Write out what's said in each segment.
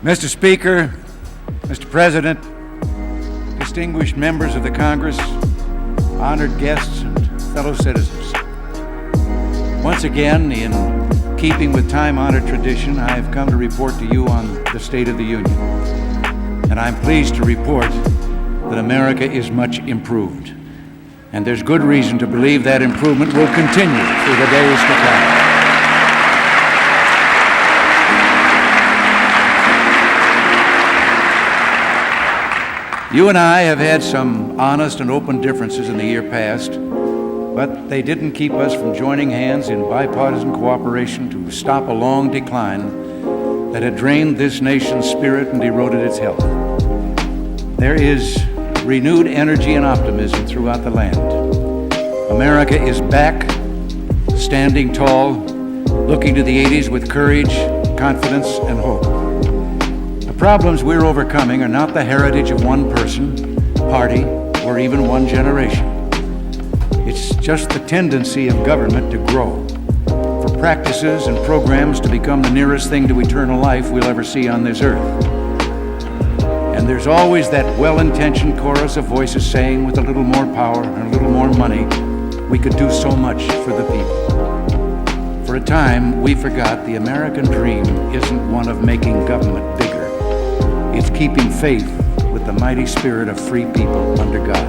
Mr. Speaker, Mr. President, distinguished members of the Congress, honored guests, and fellow citizens. Once again, in keeping with time-honored tradition, I have come to report to you on the State of the Union. And I'm pleased to report that America is much improved. And there's good reason to believe that improvement will continue through the days to come. You and I have had some honest and open differences in the year past, but they didn't keep us from joining hands in bipartisan cooperation to stop a long decline that had drained this nation's spirit and eroded its health. There is renewed energy and optimism throughout the land. America is back, standing tall, looking to the 80s with courage, confidence, and hope. The problems we're overcoming are not the heritage of one person, party, or even one generation. It's just the tendency of government to grow, for practices and programs to become the nearest thing to eternal life we'll ever see on this earth. And there's always that well-intentioned chorus of voices saying, with a little more power and a little more money, we could do so much for the people. For a time, we forgot the American dream isn't one of making government bigger. It's keeping faith with the mighty spirit of free people under God.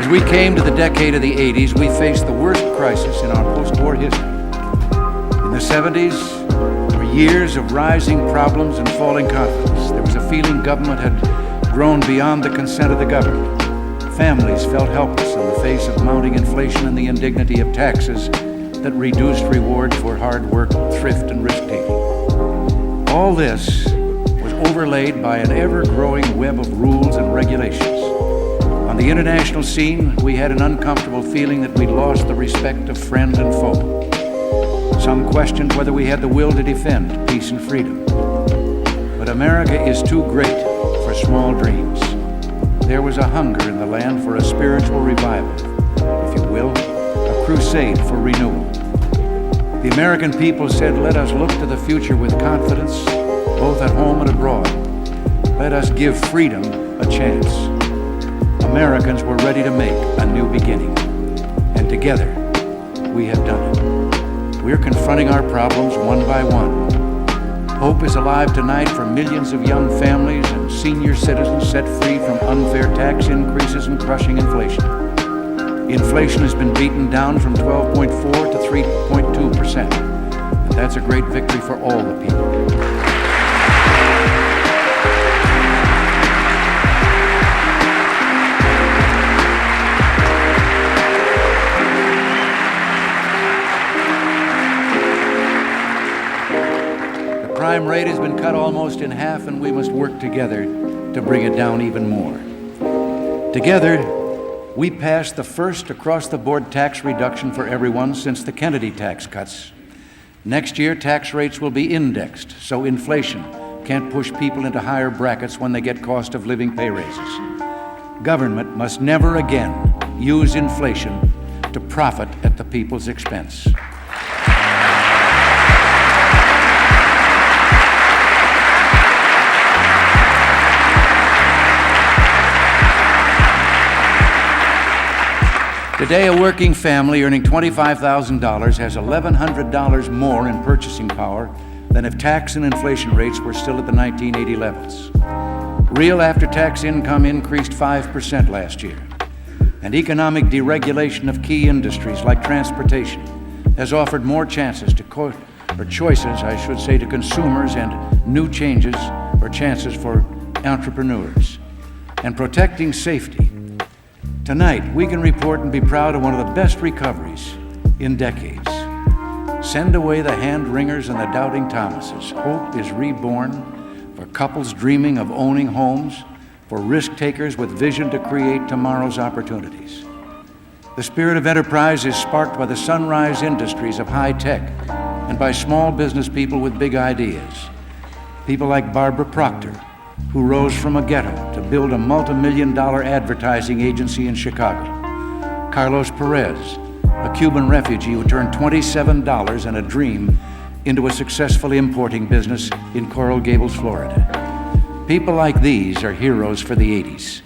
As we came to the decade of the 80s, we faced the worst crisis in our post-war history. In the 70s, there were years of rising problems and falling confidence. There was a feeling government had grown beyond the consent of the government. Families felt helpless in the face of mounting inflation and the indignity of taxes that reduced rewards for hard work, thrift, and risk-taking. All this was overlaid by an ever-growing web of rules and regulations. On the international scene, we had an uncomfortable feeling that we'd lost the respect of friend and foe. Some questioned whether we had the will to defend peace and freedom. But America is too great for small dreams. There was a hunger in the land for a spiritual revival, if you will, a crusade for renewal. The American people said, let us look to the future with confidence, both at home and abroad. Let us give freedom a chance. Americans were ready to make a new beginning, and together we have done it. We're confronting our problems one by one. Hope is alive tonight for millions of young families and senior citizens set free from unfair tax increases and crushing inflation. Inflation has been beaten down from 12.4 to 3.2%, and that's a great victory for all the people. Crime rate has been cut almost in half, and we must work together to bring it down even more. Together, we passed the first across-the-board tax reduction for everyone since the Kennedy tax cuts. Next year, tax rates will be indexed, so inflation can't push people into higher brackets when they get cost of living pay raises. Government must never again use inflation to profit at the people's expense. Today, a working family earning $25,000 has $1,100 more in purchasing power than if tax and inflation rates were still at the 1980 levels. Real after-tax income increased 5% last year, and economic deregulation of key industries like transportation has offered more chances to consumers and new changes or chances for entrepreneurs. And protecting safety. Tonight, we can report and be proud of one of the best recoveries in decades. Send away the hand-wringers and the doubting Thomases. Hope is reborn for couples dreaming of owning homes, for risk-takers with vision to create tomorrow's opportunities. The spirit of enterprise is sparked by the sunrise industries of high tech and by small business people with big ideas. People like Barbara Proctor, who rose from a ghetto to build a multi-million-dollar advertising agency in Chicago. Carlos Perez, a Cuban refugee who turned $27 and a dream into a successful importing business in Coral Gables, Florida. People like these are heroes for the 80s.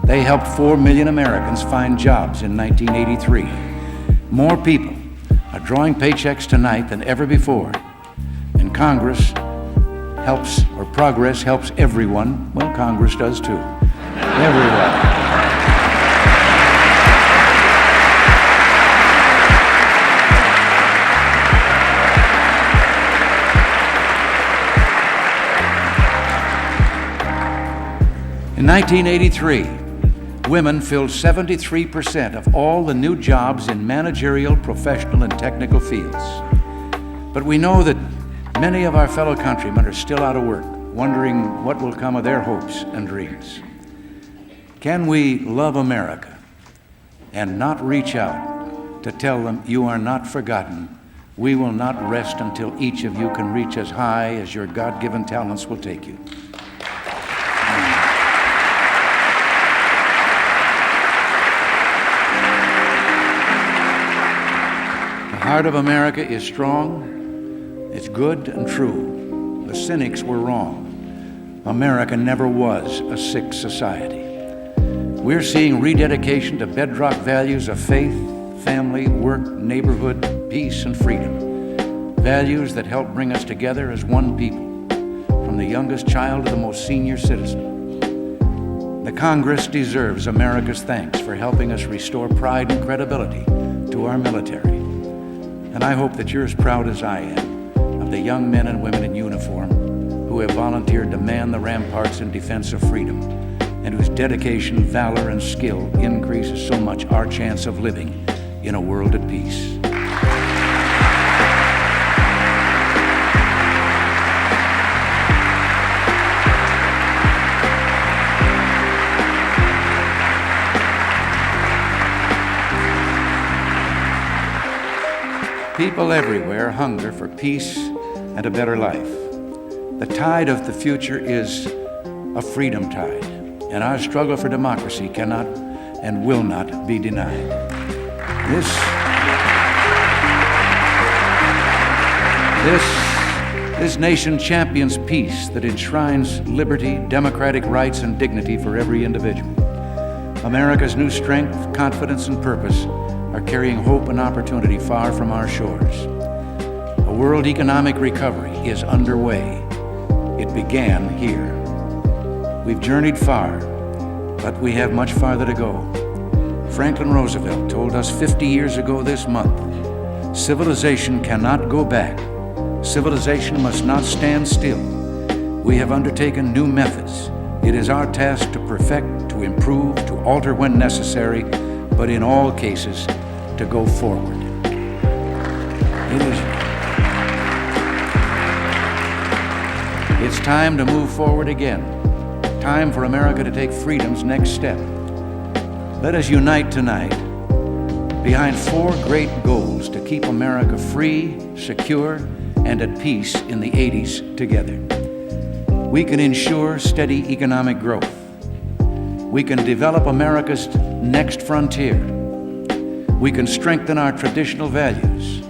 They helped 4 million Americans find jobs in 1983. More people are drawing paychecks tonight than ever before. And Congress helps, or progress helps everyone. Well, Congress does too. Everyone. In 1983, women filled 73% of all the new jobs in managerial, professional, and technical fields. But we know that many of our fellow countrymen are still out of work, wondering what will come of their hopes and dreams. Can we love America and not reach out to tell them, you are not forgotten? We will not rest until each of you can reach as high as your God-given talents will take you. The heart of America is strong. It's good and true. The cynics were wrong. America never was a sick society. We're seeing rededication to bedrock values of faith, family, work, neighborhood, peace, and freedom. Values that help bring us together as one people, from the youngest child to the most senior citizen. The Congress deserves America's thanks for helping us restore pride and credibility to our military. And I hope that you're as proud as I am of the young men and women in uniform who have volunteered to man the ramparts in defense of freedom, and whose dedication, valor, and skill increases so much our chance of living in a world at peace. People everywhere hunger for peace and a better life. The tide of the future is a freedom tide, and our struggle for democracy cannot and will not be denied. This nation champions peace that enshrines liberty, democratic rights, and dignity for every individual. America's new strength, confidence, and purpose are carrying hope and opportunity far from our shores. A world economic recovery is underway. It began here. We've journeyed far, but we have much farther to go. Franklin Roosevelt told us 50 years ago this month, civilization cannot go back. Civilization must not stand still. We have undertaken new methods. It is our task to perfect, to improve, to alter when necessary, but in all cases, to go forward. It's time to move forward again. Time for America to take freedom's next step. Let us unite tonight behind 4 great goals to keep America free, secure, and at peace in the 80s together. We can ensure steady economic growth. We can develop America's next frontier. We can strengthen our traditional values.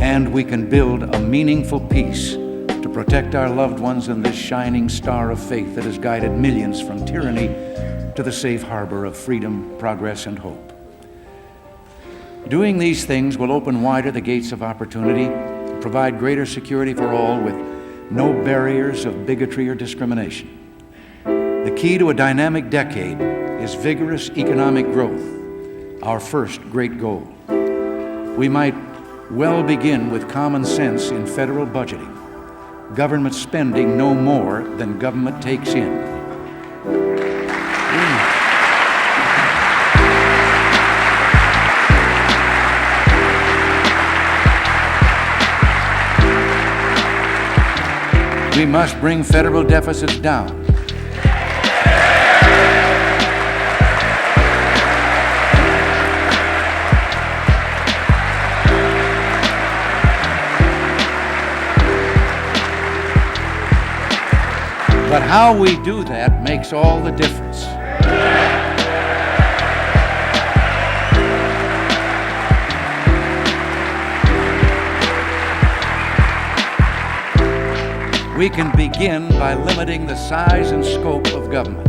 And we can build a meaningful peace to protect our loved ones in this shining star of faith that has guided millions from tyranny to the safe harbor of freedom, progress, and hope. Doing these things will open wider the gates of opportunity, provide greater security for all with no barriers of bigotry or discrimination. The key to a dynamic decade is vigorous economic growth, our first great goal. We might well begin with common sense in federal budgeting, government spending no more than government takes in. We must bring federal deficits down. But how we do that makes all the difference. We can begin by limiting the size and scope of government.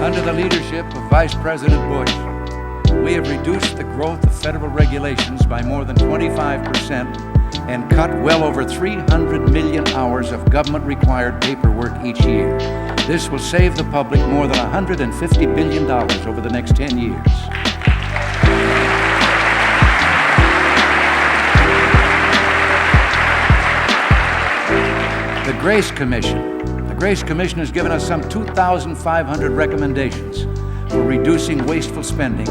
Under the leadership of Vice President Bush, we have reduced the growth of federal regulations by more than 25% and cut well over 300 million hours of government-required paperwork each year. This will save the public more than $150 billion over the next 10 years. The Grace Commission has given us some 2,500 recommendations for reducing wasteful spending,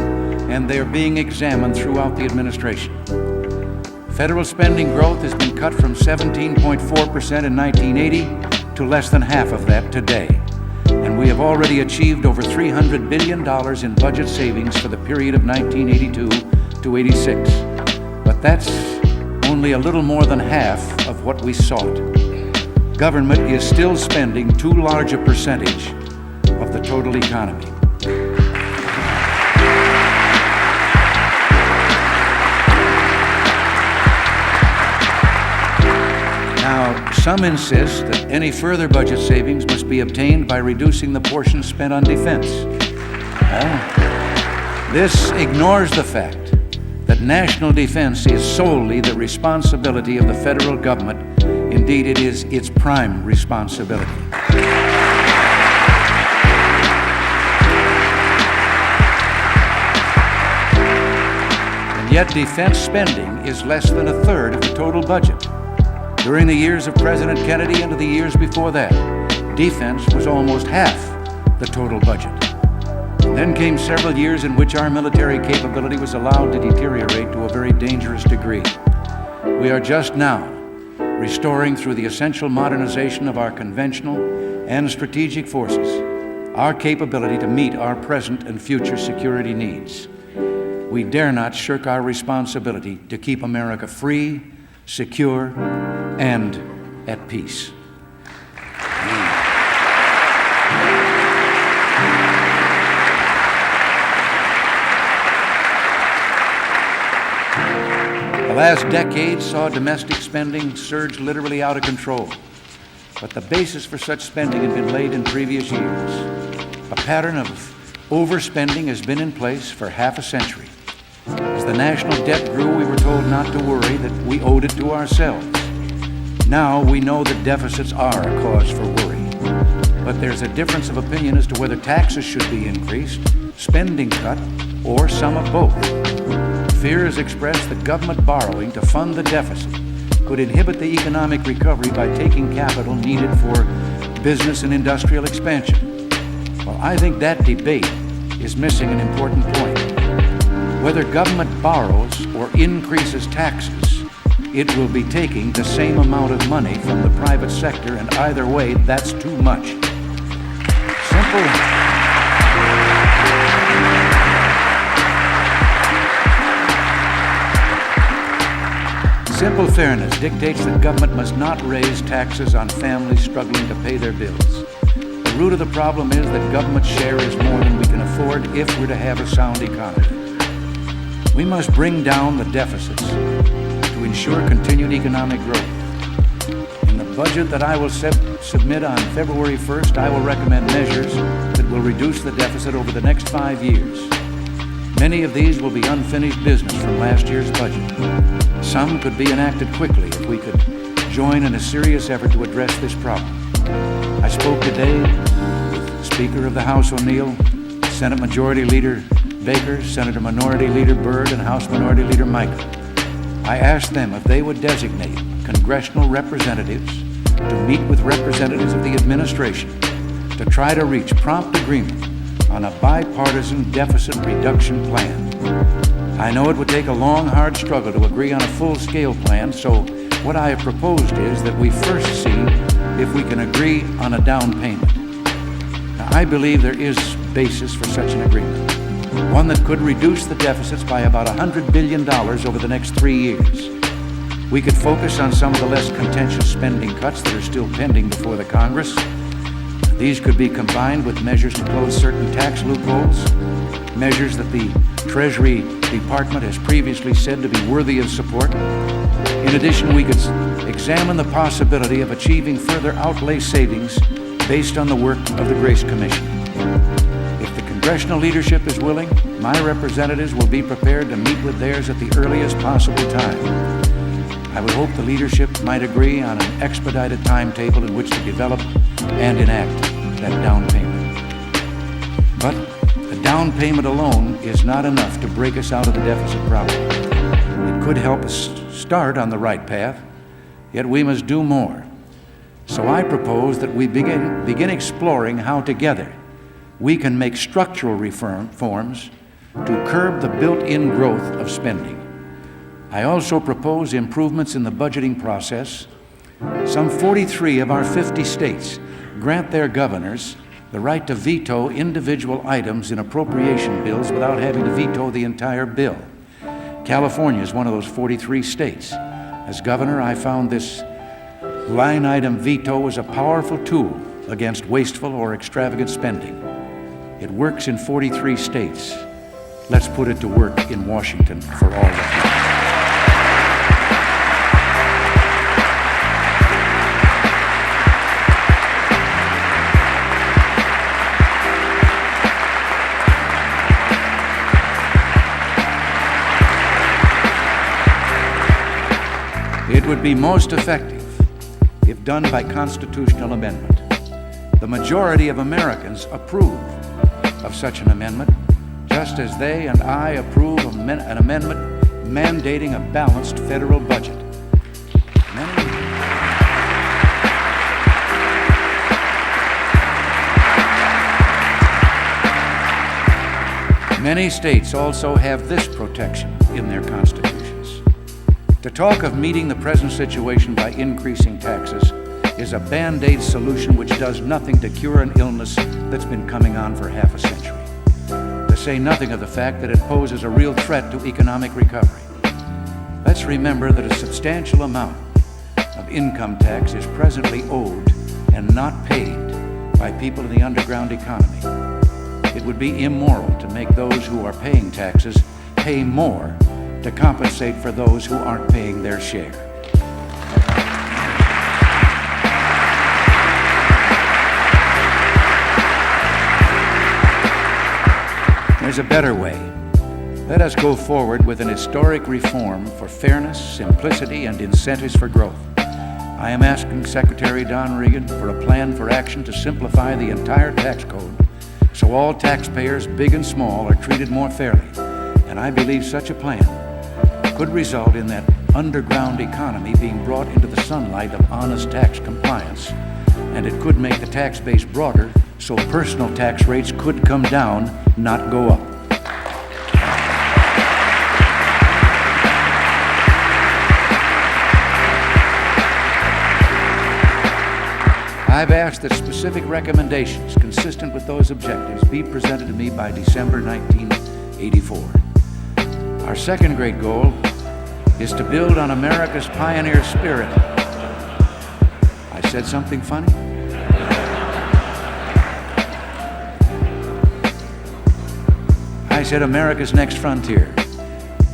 and they are being examined throughout the administration. Federal spending growth has been cut from 17.4% in 1980 to less than half of that today, and we have already achieved over $300 billion in budget savings for the period of 1982 to 86. But that's only a little more than half of what we sought. Government is still spending too large a percentage of the total economy. Now, some insist that any further budget savings must be obtained by reducing the portion spent on defense. This ignores the fact that national defense is solely the responsibility of the federal government. Indeed, it is its prime responsibility. And yet, defense spending is less than a third of the total budget. During the years of President Kennedy and the years before that, defense was almost half the total budget. And then came several years in which our military capability was allowed to deteriorate to a very dangerous degree. We are just now restoring, through the essential modernization of our conventional and strategic forces, our capability to meet our present and future security needs. We dare not shirk our responsibility to keep America free, secure, and at peace. The last decade saw domestic spending surge literally out of control, but the basis for such spending had been laid in previous years. A pattern of overspending has been in place for half a century. As the national debt grew, we were told not to worry, that we owed it to ourselves. Now we know that deficits are a cause for worry, but there's a difference of opinion as to whether taxes should be increased, spending cut, or some of both. Fear is expressed that government borrowing to fund the deficit could inhibit the economic recovery by taking capital needed for business and industrial expansion. Well, I think that debate is missing an important point. Whether government borrows or increases taxes, it will be taking the same amount of money from the private sector, and either way, that's too much. Simple fairness dictates that government must not raise taxes on families struggling to pay their bills. The root of the problem is that government share is more than we can afford if we're to have a sound economy. We must bring down the deficits to ensure continued economic growth. In the budget that I will submit on February 1st, I will recommend measures that will reduce the deficit over the next 5 years. Many of these will be unfinished business from last year's budget. Some could be enacted quickly if we could join in a serious effort to address this problem. I spoke today with Speaker of the House O'Neill, Senate Majority Leader Baker, Senator Minority Leader Byrd, and House Minority Leader Michael. I asked them if they would designate congressional representatives to meet with representatives of the administration to try to reach prompt agreement on a bipartisan deficit reduction plan. I know it would take a long, hard struggle to agree on a full-scale plan, so what I have proposed is that we first see if we can agree on a down payment. Now, I believe there is basis for such an agreement. one that could reduce the deficits by about $100 billion over the next 3 years. We could focus on some of the less contentious spending cuts that are still pending before the Congress. These could be combined with measures to close certain tax loopholes, measures that the Treasury Department has previously said to be worthy of support. In addition, we could examine the possibility of achieving further outlay savings based on the work of the Grace Commission. If the congressional leadership is willing, my representatives will be prepared to meet with theirs at the earliest possible time. I would hope the leadership might agree on an expedited timetable in which to develop and enact that down payment. But a down payment alone is not enough to break us out of the deficit problem. It could help us start on the right path, yet we must do more. So I propose that we begin exploring how together we can make structural reforms to curb the built-in growth of spending. I also propose improvements in the budgeting process. Some 43 of our 50 states grant their governors the right to veto individual items in appropriation bills without having to veto the entire bill. California is one of those 43 states. As governor, I found this line item veto was a powerful tool against wasteful or extravagant spending. It works in 43 states. Let's put it to work in Washington for all the people. It would be most effective if done by constitutional amendment. The majority of Americans approve of such an amendment, just as they and I approve of an amendment mandating a balanced federal budget. Many states also have this protection in their constitutions. To talk of meeting the present situation by increasing taxes is a Band-Aid solution which does nothing to cure an illness that's been coming on for half a century. To say nothing of the fact that it poses a real threat to economic recovery. Let's remember that a substantial amount of income tax is presently owed and not paid by people in the underground economy. It would be immoral to make those who are paying taxes pay more to compensate for those who aren't paying their share. There's a better way. Let us go forward with an historic reform for fairness, simplicity, and incentives for growth. I am asking Secretary Don Reagan for a plan for action to simplify the entire tax code so all taxpayers, big and small, are treated more fairly. And I believe such a plan could result in that underground economy being brought into the sunlight of honest tax compliance, and it could make the tax base broader so personal tax rates could come down, not go up. I've asked that specific recommendations consistent with those objectives be presented to me by December 1984. Our second great goal is to build on America's pioneer spirit. I said something funny? I said America's next frontier,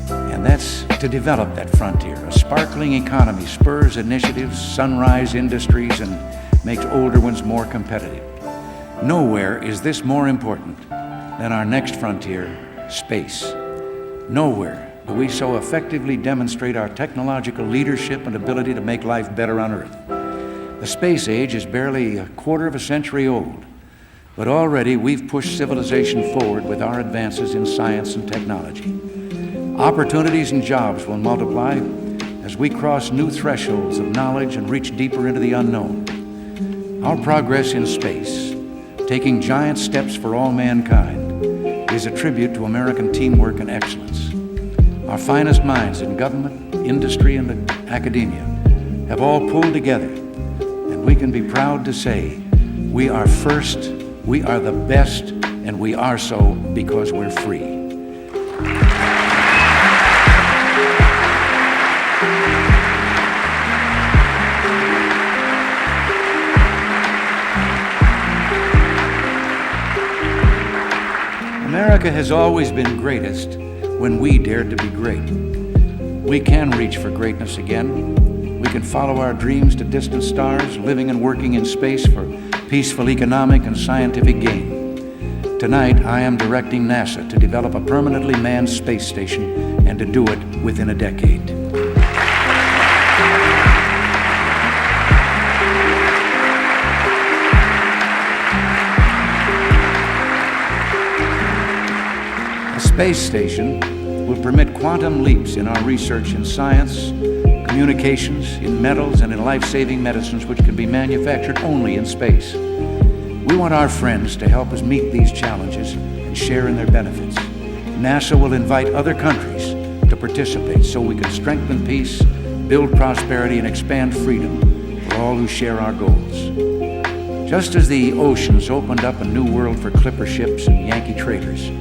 and that's to develop that frontier. A sparkling economy spurs initiatives, sunrise industries, and makes older ones more competitive. Nowhere is this more important than our next frontier, space. Nowhere do we so effectively demonstrate our technological leadership and ability to make life better on Earth. The space age is barely a quarter of a century old, but already we've pushed civilization forward with our advances in science and technology. Opportunities and jobs will multiply as we cross new thresholds of knowledge and reach deeper into the unknown. Our progress in space, taking giant steps for all mankind, is a tribute to American teamwork and excellence. Our finest minds in government, industry, and academia have all pulled together, and we can be proud to say we are first, we are the best, and we are so because we're free. America has always been greatest when we dared to be great. We can reach for greatness again. We can follow our dreams to distant stars, living and working in space for peaceful economic and scientific gain. Tonight, I am directing NASA to develop a permanently manned space station and to do it within a decade. A space station will permit quantum leaps in our research in science, communications, in metals, and in life-saving medicines which can be manufactured only in space. We want our friends to help us meet these challenges and share in their benefits. NASA will invite other countries to participate so we can strengthen peace, build prosperity, and expand freedom for all who share our goals. Just as the oceans opened up a new world for clipper ships and Yankee traders,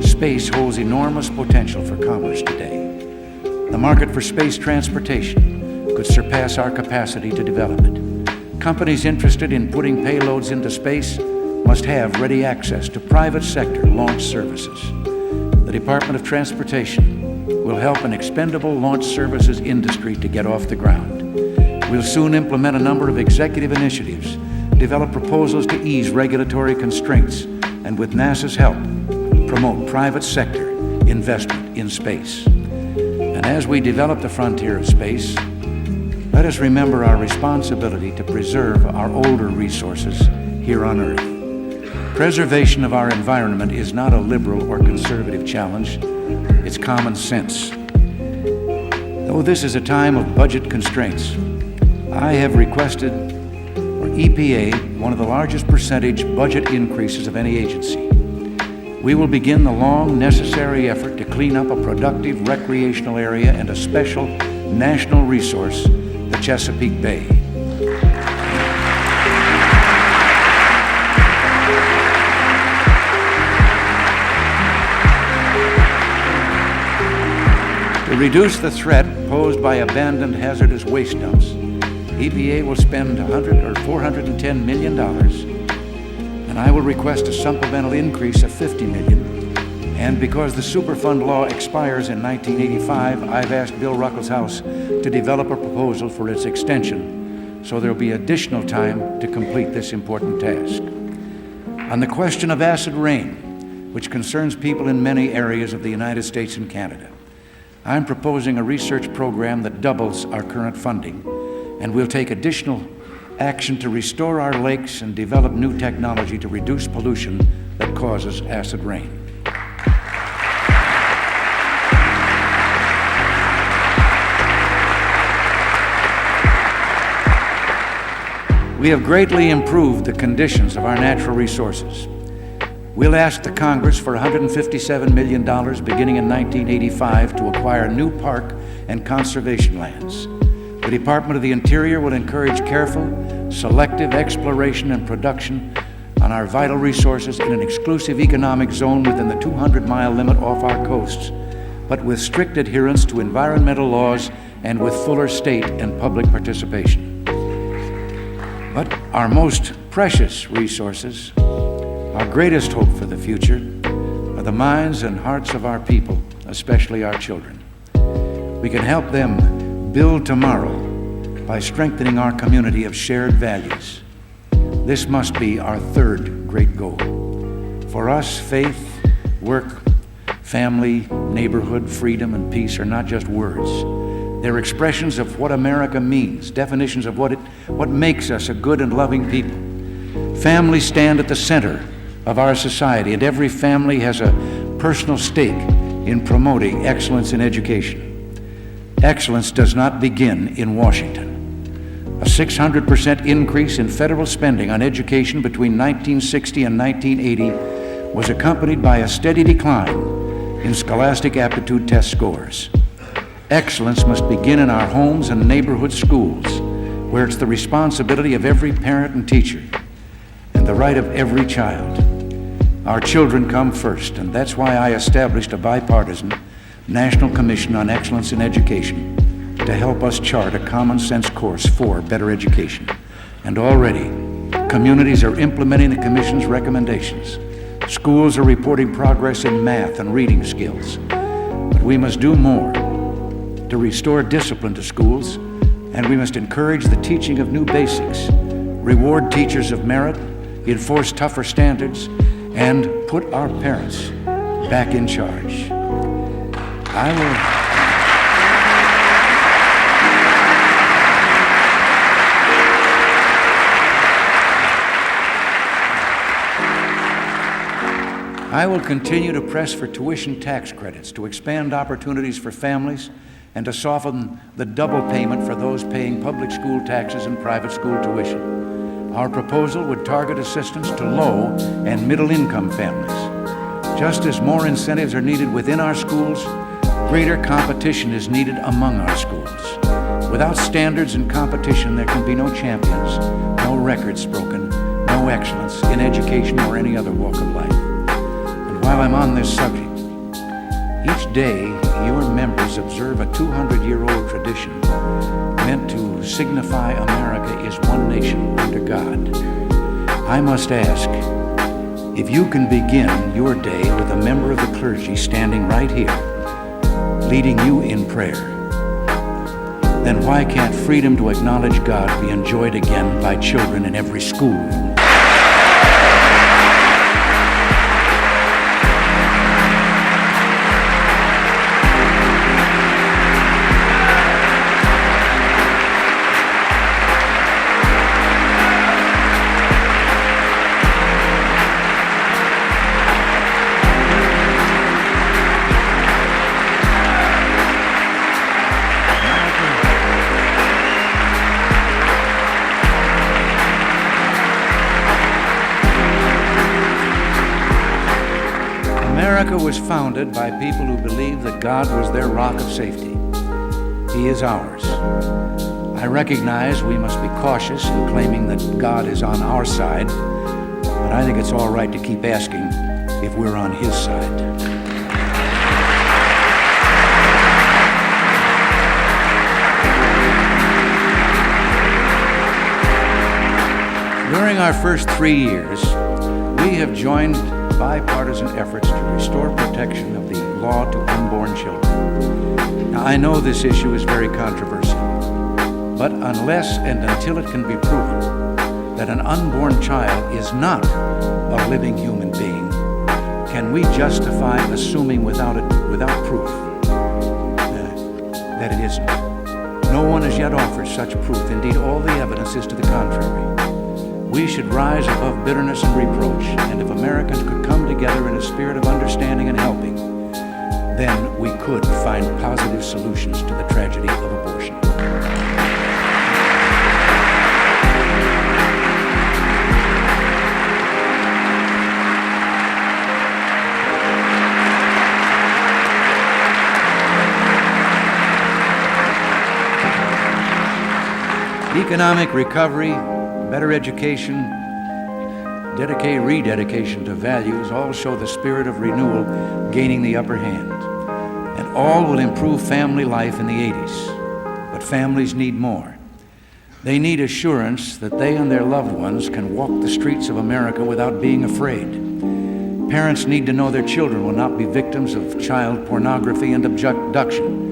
space holds enormous potential for commerce today. The market for space transportation could surpass our capacity to develop it. Companies interested in putting payloads into space must have ready access to private sector launch services. The Department of Transportation will help an expendable launch services industry to get off the ground. We'll soon implement a number of executive initiatives, develop proposals to ease regulatory constraints, and with NASA's help, promote private sector investment in space. And as we develop the frontier of space, let us remember our responsibility to preserve our older resources here on Earth. Preservation of our environment is not a liberal or conservative challenge, it's common sense. Though this is a time of budget constraints, I have requested for EPA one of the largest percentage budget increases of any agency. We will begin the long, necessary effort to clean up a productive recreational area and a special national resource, the Chesapeake Bay. To reduce the threat posed by abandoned hazardous waste dumps, EPA will spend $410 million, and I will request a supplemental increase of $50 million. And because the Superfund law expires in 1985, I've asked Bill Ruckelshaus to develop a proposal for its extension, so there will be additional time to complete this important task. On the question of acid rain, which concerns people in many areas of the United States and Canada, I'm proposing a research program that doubles our current funding, and we'll take additional action to restore our lakes and develop new technology to reduce pollution that causes acid rain. We have greatly improved the conditions of our natural resources. We'll ask the Congress for $157 million beginning in 1985 to acquire new park and conservation lands. The Department of the Interior will encourage careful, selective exploration and production on our vital resources in an exclusive economic zone within the 200-mile limit off our coasts, but with strict adherence to environmental laws and with fuller state and public participation. But our most precious resources, our greatest hope for the future, are the minds and hearts of our people, especially our children. We can help them build tomorrow by strengthening our community of shared values. This must be our third great goal. For us, faith, work, family, neighborhood, freedom, and peace are not just words. They're expressions of what America means, definitions of what makes us a good and loving people. Families stand at the center of our society, and every family has a personal stake in promoting excellence in education. Excellence does not begin in Washington. A 600% increase in federal spending on education between 1960 and 1980 was accompanied by a steady decline in scholastic aptitude test scores. Excellence must begin in our homes and neighborhood schools, where it's the responsibility of every parent and teacher and the right of every child. Our children come first, and that's why I established a bipartisan National Commission on Excellence in Education to help us chart a common sense course for better education. And already, communities are implementing the Commission's recommendations. Schools are reporting progress in math and reading skills, but we must do more to restore discipline to schools, and we must encourage the teaching of new basics, reward teachers of merit, enforce tougher standards, and put our parents back in charge. I will continue to press for tuition tax credits, to expand opportunities for families, and to soften the double payment for those paying public school taxes and private school tuition. Our proposal would target assistance to low and middle income families. Just as more incentives are needed within our schools, greater competition is needed among our schools. Without standards and competition, there can be no champions, no records broken, no excellence in education or any other walk of life. And while I'm on this subject, each day your members observe a 200-year-old tradition meant to signify America is one nation under God. I must ask, if you can begin your day with a member of the clergy standing right here, leading you in prayer, then why can't freedom to acknowledge God be enjoyed again by children in every schoolroom? America was founded by people who believed that God was their rock of safety. He is ours. I recognize we must be cautious in claiming that God is on our side, but I think it's all right to keep asking if we're on His side. During our first 3 years, we have joined bipartisan efforts to restore protection of the law to unborn children. Now, I know this issue is very controversial, but unless and until it can be proven that an unborn child is not a living human being, can we justify assuming without proof that it isn't? No one has yet offered such proof. Indeed, all the evidence is to the contrary. We should rise above bitterness and reproach, and if Americans could come together in a spirit of understanding and helping, then we could find positive solutions to the tragedy of abortion. Economic recovery, better education, rededication to values all show the spirit of renewal gaining the upper hand. And all will improve family life in the 80s. But families need more. They need assurance that they and their loved ones can walk the streets of America without being afraid. Parents need to know their children will not be victims of child pornography and abduction.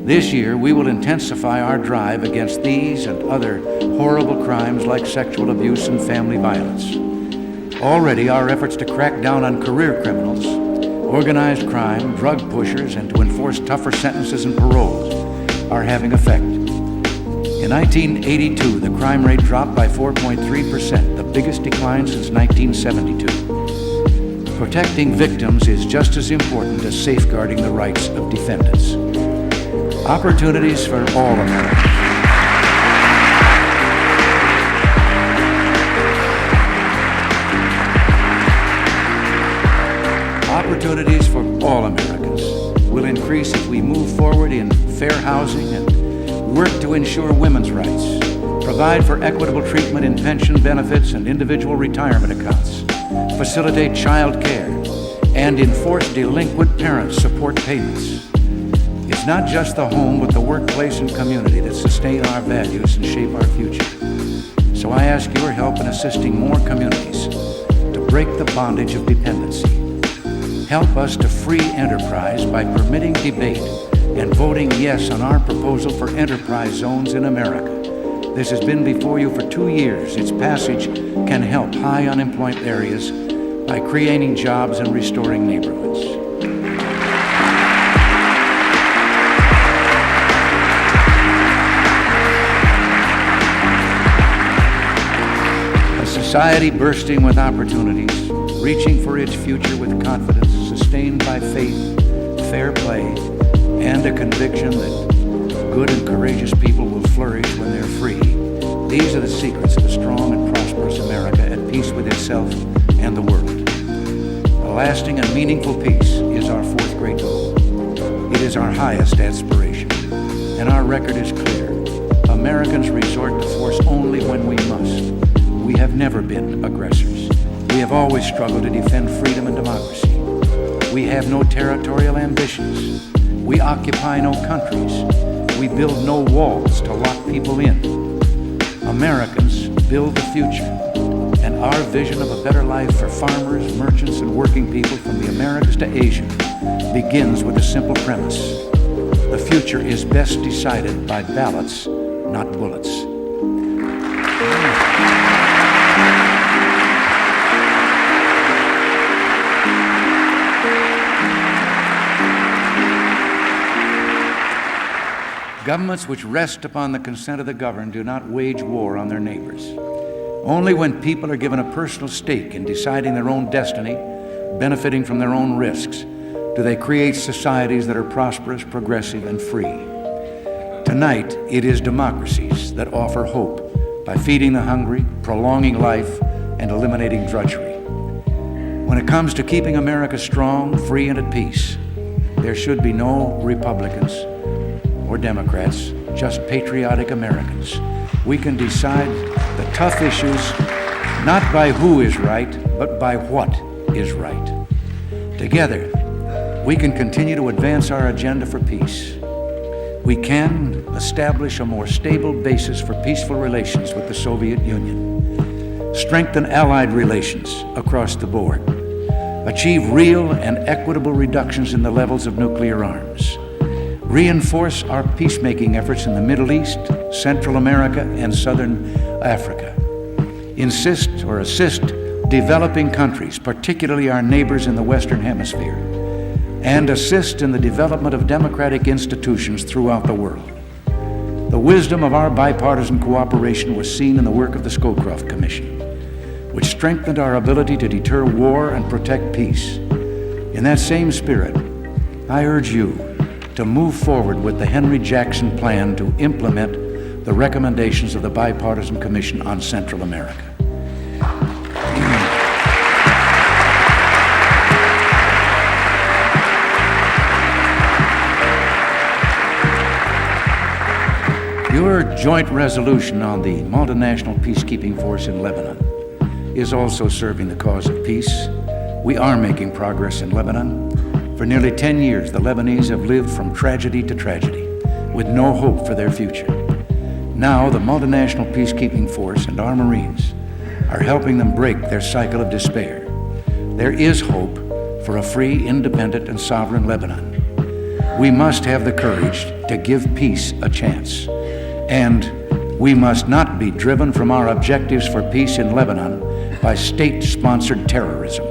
This year, we will intensify our drive against these and other horrible crimes like sexual abuse and family violence. Already, our efforts to crack down on career criminals, organized crime, drug pushers, and to enforce tougher sentences and paroles are having effect. In 1982, the crime rate dropped by 4.3%, the biggest decline since 1972. Protecting victims is just as important as safeguarding the rights of defendants. Opportunities for all Americans. Opportunities for all Americans will increase if we move forward in fair housing and work to ensure women's rights, provide for equitable treatment in pension benefits and individual retirement accounts, facilitate child care, and enforce delinquent parent support payments. It's not just the home, but the workplace and community that sustain our values and shape our future. So I ask your help in assisting more communities to break the bondage of dependency. Help us to free enterprise by permitting debate and voting yes on our proposal for enterprise zones in America. This has been before you for 2 years. Its passage can help high unemployment areas by creating jobs and restoring neighborhoods. A society bursting with opportunities, reaching for its future with confidence, sustained by faith, fair play, and a conviction that good and courageous people will flourish when they're free. These are the secrets of a strong and prosperous America at peace with itself and the world. A lasting and meaningful peace is our fourth great goal. It is our highest aspiration, and our record is clear. Americans resort to force only when we must. We have never been aggressors. We have always struggled to defend freedom and democracy. We have no territorial ambitions. We occupy no countries. We build no walls to lock people in. Americans build the future, and our vision of a better life for farmers, merchants, and working people from the Americas to Asia begins with a simple premise. The future is best decided by ballots, not bullets. Governments which rest upon the consent of the governed do not wage war on their neighbors. Only when people are given a personal stake in deciding their own destiny, benefiting from their own risks, do they create societies that are prosperous, progressive, and free. Tonight, it is democracies that offer hope by feeding the hungry, prolonging life, and eliminating drudgery. When it comes to keeping America strong, free, and at peace, there should be no Republicans or Democrats, just patriotic Americans. We can decide the tough issues not by who is right, but by what is right. Together, we can continue to advance our agenda for peace. We can establish a more stable basis for peaceful relations with the Soviet Union, strengthen allied relations across the board, achieve real and equitable reductions in the levels of nuclear arms, reinforce our peacemaking efforts in the Middle East, Central America, and Southern Africa. Assist developing countries, particularly our neighbors in the Western Hemisphere, and assist in the development of democratic institutions throughout the world. The wisdom of our bipartisan cooperation was seen in the work of the Scowcroft Commission, which strengthened our ability to deter war and protect peace. In that same spirit, I urge you to move forward with the Henry Jackson Plan to implement the recommendations of the Bipartisan Commission on Central America. Your joint resolution on the multinational peacekeeping force in Lebanon is also serving the cause of peace. We are making progress in Lebanon. For nearly 10 years, the Lebanese have lived from tragedy to tragedy, with no hope for their future. Now, the multinational peacekeeping force and our Marines are helping them break their cycle of despair. There is hope for a free, independent, and sovereign Lebanon. We must have the courage to give peace a chance. And we must not be driven from our objectives for peace in Lebanon by state-sponsored terrorism.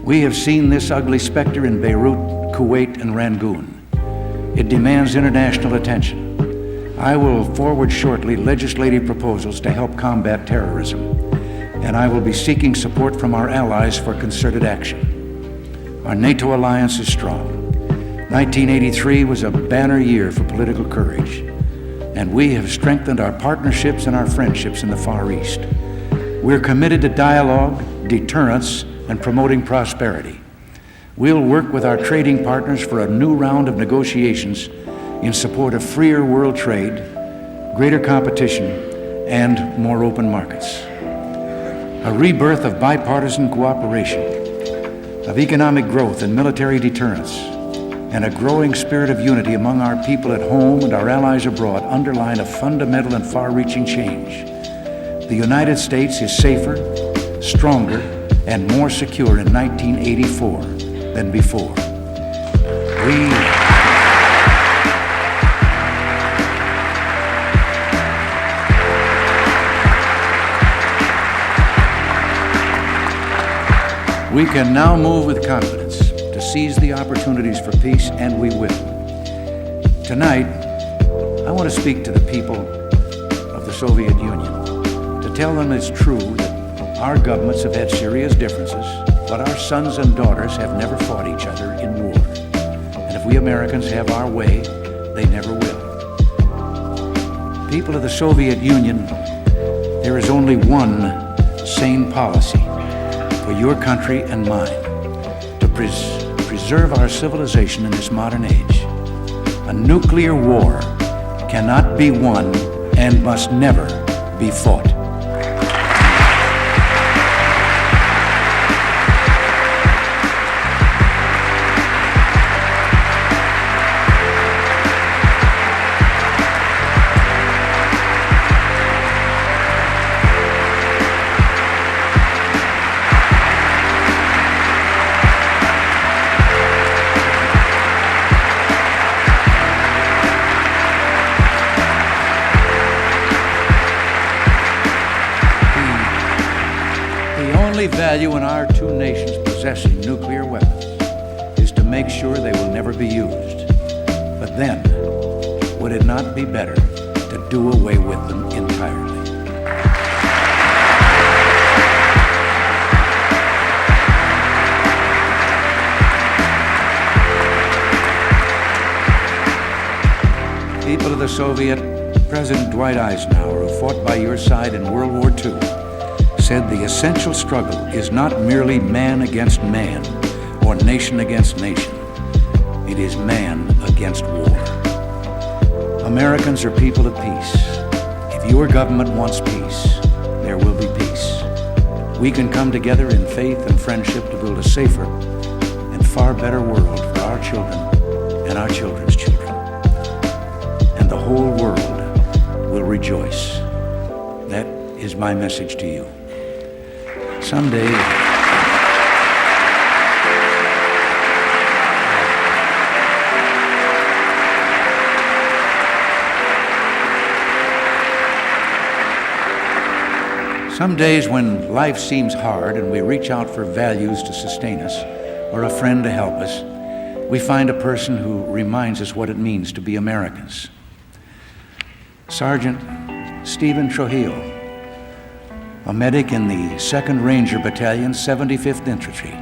We have seen this ugly specter in Beirut, Kuwait, and Rangoon. It demands international attention. I will forward shortly legislative proposals to help combat terrorism, and I will be seeking support from our allies for concerted action. Our NATO alliance is strong. 1983 was a banner year for political courage, and we have strengthened our partnerships and our friendships in the Far East. We're committed to dialogue, deterrence, and promoting prosperity. We'll work with our trading partners for a new round of negotiations in support of freer world trade, greater competition, and more open markets. A rebirth of bipartisan cooperation, of economic growth and military deterrence, and a growing spirit of unity among our people at home and our allies abroad underline a fundamental and far-reaching change. The United States is safer, stronger, and more secure in 1984 than before. We can now move with confidence to seize the opportunities for peace, and we will. Tonight, I want to speak to the people of the Soviet Union to tell them it's true that our governments have had serious differences, but our sons and daughters have never fought each other in war. And if we Americans have our way, they never will. People of the Soviet Union, there is only one sane policy for your country and mine to preserve our civilization in this modern age. A nuclear war cannot be won and must never be fought. The only value in our two nations possessing nuclear weapons is to make sure they will never be used. But then, would it not be better to do away with them entirely? People of the Soviet, President Dwight Eisenhower, who fought by your side in World War II, said the essential struggle is not merely man against man or nation against nation. It is man against war. Americans are people of peace. If your government wants peace, there will be peace. We can come together in faith and friendship to build a safer and far better world for our children and our children's children. And the whole world will rejoice. That is my message to you. Someday, some days when life seems hard and we reach out for values to sustain us or a friend to help us, we find a person who reminds us what it means to be Americans. Sergeant Stephen Trujillo, a medic in the 2nd Ranger Battalion, 75th Infantry,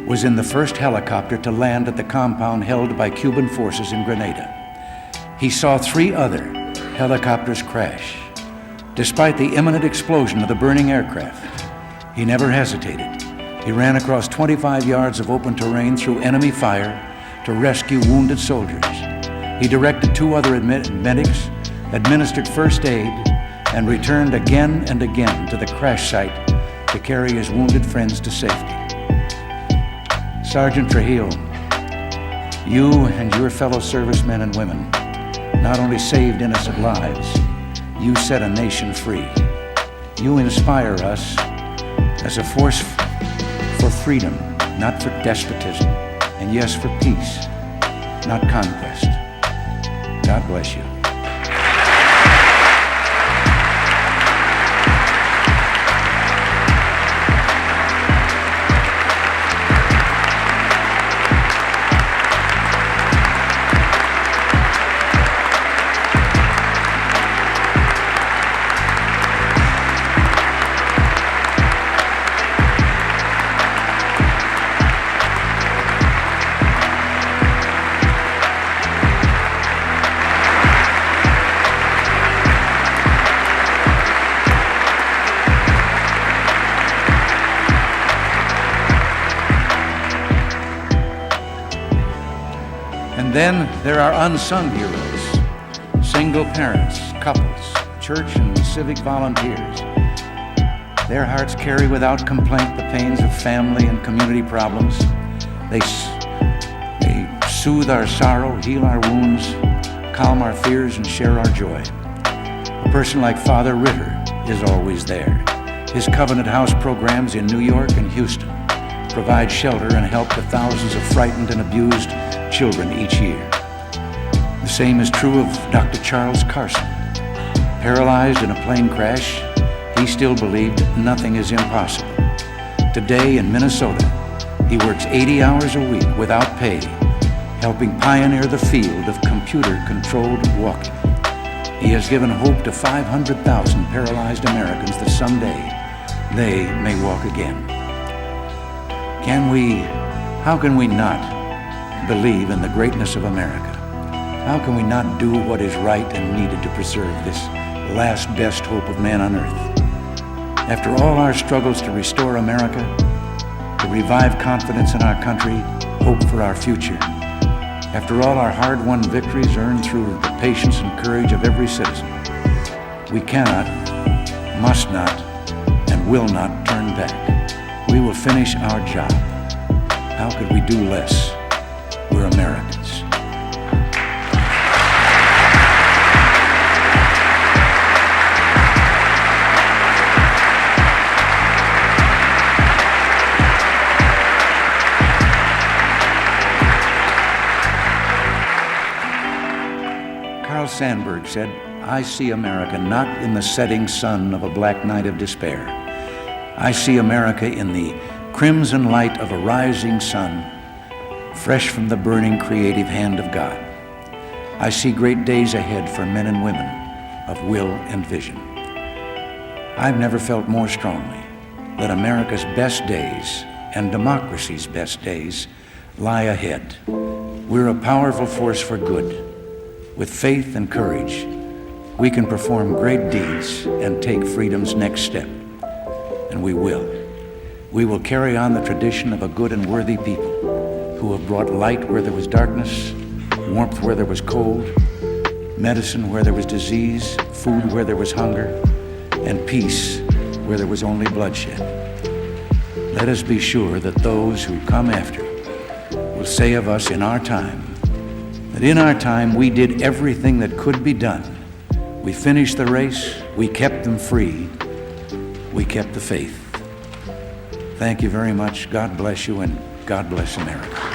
was in the first helicopter to land at the compound held by Cuban forces in Grenada. He saw 3 other helicopters crash. Despite the imminent explosion of the burning aircraft, he never hesitated. He ran across 25 yards of open terrain through enemy fire to rescue wounded soldiers. He directed 2 other medics, administered first aid, and returned again and again to the crash site to carry his wounded friends to safety. Sergeant Trujillo, you and your fellow servicemen and women not only saved innocent lives, you set a nation free. You inspire us as a force for freedom, not for despotism, and yes, for peace, not conquest. God bless you. And then there are unsung heroes, single parents, couples, church and civic volunteers. Their hearts carry without complaint the pains of family and community problems. They soothe our sorrow, heal our wounds, calm our fears, and share our joy. A person like Father Ritter is always there. His Covenant House programs in New York and Houston provide shelter and help to thousands of frightened and abused children each year. The same is true of Dr. Charles Carson. Paralyzed in a plane crash, he still believed nothing is impossible. Today in Minnesota, he works 80 hours a week without pay, helping pioneer the field of computer-controlled walking. He has given hope to 500,000 paralyzed Americans that someday they may walk again. How can we not believe in the greatness of America? How can we not do what is right and needed to preserve this last best hope of man on earth? After all our struggles to restore America, to revive confidence in our country, hope for our future, after all our hard-won victories earned through the patience and courage of every citizen, we cannot, must not, and will not turn back. We will finish our job. How could we do less? We're Americans. Carl Sandburg said, "I see America not in the setting sun of a black night of despair. I see America in the crimson light of a rising sun, fresh from the burning creative hand of God. I see great days ahead for men and women of will and vision. I've never felt more strongly that America's best days and democracy's best days lie ahead. We're a powerful force for good. With faith and courage, we can perform great deeds and take freedom's next step. And we will. We will carry on the tradition of a good and worthy people who have brought light where there was darkness, warmth where there was cold, medicine where there was disease, food where there was hunger, and peace where there was only bloodshed. Let us be sure that those who come after will say of us in our time, that in our time we did everything that could be done. We finished the race, we kept them free, we kept the faith. Thank you very much. God bless you, and God bless America."